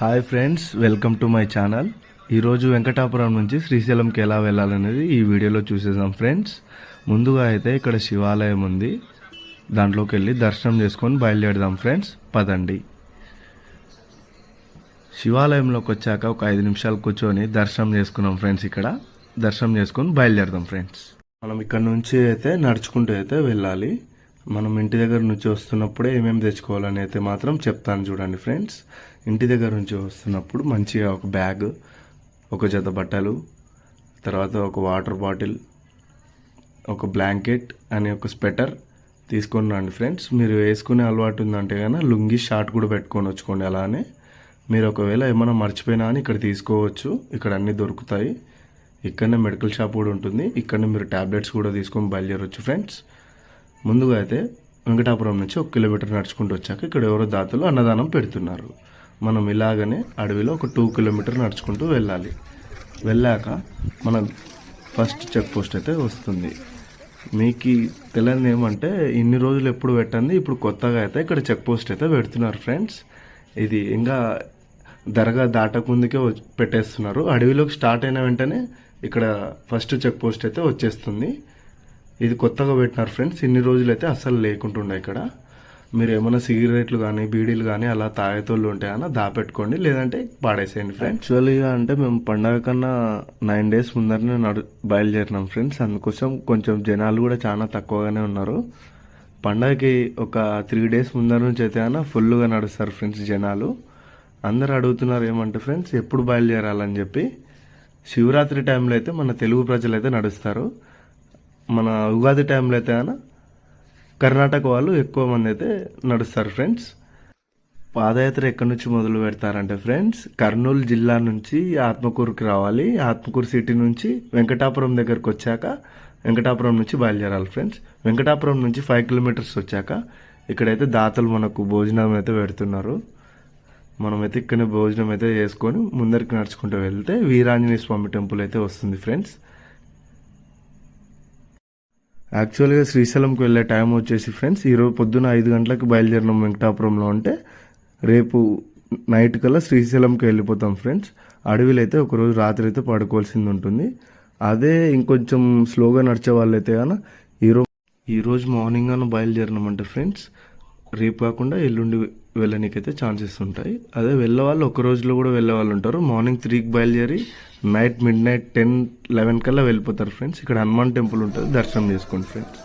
Hi friends, welcome to my channel. ఈరోజు వెంకటాపురం నుంచి శ్రీశైలంకి ఎలా వెళ్ళాలనేది ఈ వీడియోలో చూసేద్దాం ఫ్రెండ్స్. ముందుగా అయితే ఇక్కడ శివాలయం ఉంది, దాంట్లోకి వెళ్ళి దర్శనం చేసుకొని బయలుదేరదాం ఫ్రెండ్స్. పదండి. శివాలయంలోకి వచ్చాక ఒక 5 నిమిషాలు కూర్చొని దర్శనం చేసుకున్నాం ఫ్రెండ్స్. ఇక్కడ దర్శనం చేసుకొని బయలుదేరదాం ఫ్రెండ్స్. మనం ఇక్కడ నుంచి అయితే నడుచుకుంటూ అయితే వెళ్ళాలి. మనం ఇంటి దగ్గర నుంచి వస్తున్నప్పుడే ఏమేమి తెచ్చుకోవాలని అయితే మాత్రం చెప్తాను చూడండి ఫ్రెండ్స్. ఇంటి దగ్గర నుంచి వస్తున్నప్పుడు మంచిగా ఒక బ్యాగ్, ఒక జత బట్టలు, తర్వాత ఒక వాటర్ బాటిల్, ఒక బ్లాంకెట్ అని ఒక స్వెటర్ తీసుకొని రండి ఫ్రెండ్స్. మీరు వేసుకునే అలవాటు ఉందంటే కనుక లుంగి షార్ట్ కూడా పెట్టుకొని వచ్చుకోండి. అలానే మీరు ఒకవేళ ఏమైనా మర్చిపోయినా అని ఇక్కడ తీసుకోవచ్చు. ఇక్కడ అన్నీ దొరుకుతాయి. ఇక్కడనే మెడికల్ షాప్ కూడా ఉంటుంది. ఇక్కడనే మీరు ట్యాబ్లెట్స్ కూడా తీసుకొని బయలుదేరవచ్చు ఫ్రెండ్స్. ముందుగా అయితే వెంకటాపురం నుంచి 1 కిలోమీటర్ నడుచుకుంటూ వచ్చాక ఇక్కడ ఎవరో దాతలు అన్నదానం పెడుతున్నారు. మనం ఇలాగనే అడవిలో ఒక 2 కిలోమీటర్ నడుచుకుంటూ వెళ్ళాలి. వెళ్ళాక మన ఫస్ట్ చెక్ పోస్ట్ అయితే వస్తుంది. మీకు తెలియదు ఏమంటే ఇన్ని రోజులు ఎప్పుడు పెట్టండి, ఇప్పుడు కొత్తగా అయితే ఇక్కడ చెక్ పోస్ట్ అయితే పెడుతున్నారు ఫ్రెండ్స్. ఇది ఇంకా దర్గా దాటకుందుకే పెట్టేస్తున్నారు. అడవిలోకి స్టార్ట్ అయిన వెంటనే ఇక్కడ ఫస్ట్ చెక్ పోస్ట్ అయితే వచ్చేస్తుంది. ఇది కొత్తగా పెట్టినారు ఫ్రెండ్స్. ఇన్ని రోజులు అయితే అస్సలు లేకుంటుండే. ఇక్కడ మీరు ఏమైనా సిగరెట్లు కానీ బీడీలు కానీ అలా తాగేతోళ్ళు ఉంటాయన్నా దాపెట్టుకోండి, లేదంటే పాడేసేయండి ఫ్రెండ్స్. యాక్చువల్గా అంటే మేము పండగ కన్నా 9 డేస్ ముందరనే బయలుదేరినాం ఫ్రెండ్స్. అందుకోసం కొంచెం జనాలు కూడా చాలా తక్కువగానే ఉన్నారు. పండగకి ఒక 3 డేస్ ముందర నుంచి అయితే అన్న ఫుల్గా నడుస్తారు ఫ్రెండ్స్ జనాలు. అందరు అడుగుతున్నారు ఏమంటే ఫ్రెండ్స్ ఎప్పుడు బయలుదేరాలని చెప్పి. శివరాత్రి టైంలో అయితే మన తెలుగు ప్రజలు అయితే నడుస్తారు. మన ఉగాది టైంలో అయితే అన్న కర్ణాటక వాళ్ళు ఎక్కువ మంది అయితే నడుస్తారు ఫ్రెండ్స్. పాదయాత్ర ఎక్కడి నుంచి మొదలు పెడతారంటే ఫ్రెండ్స్, కర్నూలు జిల్లా నుంచి ఆత్మకూరుకి రావాలి. ఆత్మకూరు సిటీ నుంచి వెంకటాపురం దగ్గరకు వచ్చాక వెంకటాపురం నుంచి బయలుదేరాలి ఫ్రెండ్స్. వెంకటాపురం నుంచి 5 కిలోమీటర్స్ వచ్చాక ఇక్కడైతే దాతలు మనకు భోజనం అయితే పెడుతున్నారు. మనమైతే ఇక్కడనే భోజనం అయితే చేసుకొని ముందరికి నడుచుకుంటూ వెళ్తే వీరాంజనేయ స్వామి టెంపుల్ అయితే వస్తుంది ఫ్రెండ్స్. యాక్చువల్గా శ్రీశైలంకి వెళ్ళే టైం వచ్చేసి ఫ్రెండ్స్ ఈరోజు పొద్దున 5 గంటలకు బయలుదేరినాం వెంకటాపురంలో. అంటే రేపు నైట్ కల్లా శ్రీశైలంకి వెళ్ళిపోతాం ఫ్రెండ్స్. అడవిలో అయితే ఒకరోజు రాత్రి అయితే పడుకోవాల్సింది ఉంటుంది. అదే ఇంకొంచెం స్లోగా నడిచే వాళ్ళైతే కానీ ఈరోజు మార్నింగ్ అని బయలుదేరినామంటే ఫ్రెండ్స్ రేపు కాకుండా ఎల్లుండి వెళ్ళనీకైతే ఛాన్సెస్ ఉంటాయి. అదే వెళ్ళే వాళ్ళు ఒక రోజులో కూడా వెళ్ళే వాళ్ళు ఉంటారు. మార్నింగ్ 3కి బయలుదేరి మిడ్ నైట్ 10-11 కల్లా వెళ్ళిపోతారు ఫ్రెండ్స్. ఇక్కడ హనుమాన్ టెంపుల్ ఉంటుంది, దర్శనం చేసుకోండి ఫ్రెండ్స్.